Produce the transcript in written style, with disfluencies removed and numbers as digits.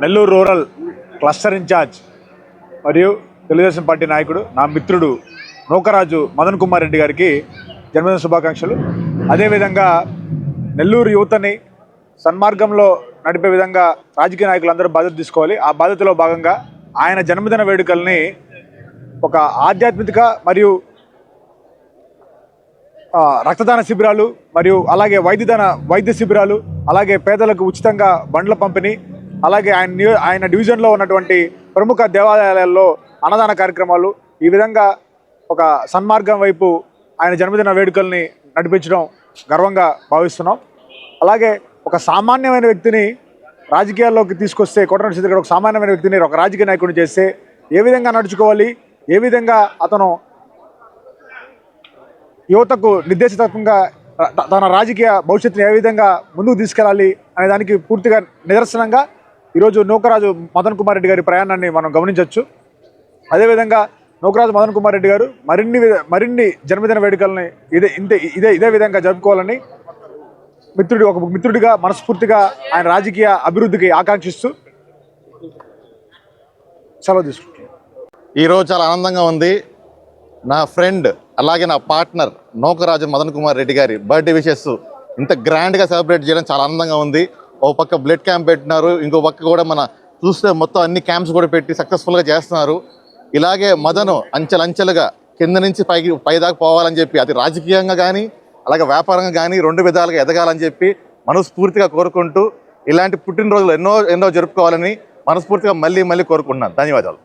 Nellore rural cluster incharge మరియు Telugu Desam party నాయకుడు నా మిత్రుడు నూకరాజు మదన్ కుమార్ రెడ్డి గారికి జన్మదిన శుభాకాంక్షలు. అదేవిధంగా నెల్లూరు యువతని సన్మార్గంలో నడిపే విధంగా రాజకీయ నాయకులందరూ బాధ్యత తీసుకోవాలి. ఆ బాధ్యతలో భాగంగా ఆయన జన్మదిన వేడుకల్ని ఒక ఆధ్యాత్మిక మరియు రక్తదాన శిబిరాలు మరియు అలాగే వైద్య శిబిరాలు, అలాగే పేదలకు ఉచితంగా బండ్ల పంపిణీ, అలాగే ఆయన డివిజన్లో ఉన్నటువంటి ప్రముఖ దేవాలయాలలో అన్నదాన కార్యక్రమాలు, ఈ విధంగా ఒక సన్మార్గం వైపు ఆయన జన్మదిన వేడుకల్ని నడిపించడం గర్వంగా భావిస్తున్నాం. అలాగే ఒక సామాన్యమైన వ్యక్తిని రాజకీయాల్లోకి తీసుకొస్తే, కోటరెడ్డి శ్రీధర్ గారు ఒక సామాన్యమైన వ్యక్తిని ఒక రాజకీయ నాయకుడిని చేస్తే ఏ విధంగా నడుచుకోవాలి, ఏ విధంగా అతను యువతకు నిర్దేశితంగా తన రాజకీయ భవిష్యత్తుని ఏ విధంగా ముందుకు తీసుకెళ్ళాలి అనే దానికి పూర్తిగా నిదర్శనంగా ఈరోజు నూకరాజు మదన్ కుమార్ రెడ్డి గారి ప్రయాణాన్ని మనం గమనించవచ్చు. అదేవిధంగా నూకరాజు మదన్ కుమార్ రెడ్డి గారు మరిన్ని జన్మదిన వేడుకలని ఇదే విధంగా జరుపుకోవాలని ఒక మిత్రుడిగా మనస్ఫూర్తిగా ఆయన రాజకీయ అభివృద్ధికి ఆకాంక్షిస్తూ సెలవు తీసుకుంటున్నాను. ఈరోజు చాలా ఆనందంగా ఉంది. నా ఫ్రెండ్ అలాగే నా పార్ట్నర్ నూకరాజు మదన్ కుమార్ రెడ్డి గారి బర్త్డే విషెస్ ఇంత గ్రాండ్గా సెలబ్రేట్ చేయడం చాలా ఆనందంగా ఉంది. ఒక పక్క బ్లడ్ క్యాంప్ పెట్టినారు, ఇంకో పక్క కూడా మన చూస్తే మొత్తం అన్ని క్యాంప్స్ కూడా పెట్టి సక్సెస్ఫుల్గా చేస్తున్నారు. ఇలాగే మదను అంచెలంచెలుగా కింద నుంచి పైదాకా పోవాలని చెప్పి, అది రాజకీయంగా కానీ అలాగే వ్యాపారంగా కానీ 2 విధాలుగా ఎదగాలని చెప్పి మనస్ఫూర్తిగా కోరుకుంటూ ఇలాంటి పుట్టినరోజులు ఎన్నో జరుపుకోవాలని మనస్ఫూర్తిగా మళ్ళీ కోరుకుంటున్నాను. ధన్యవాదాలు.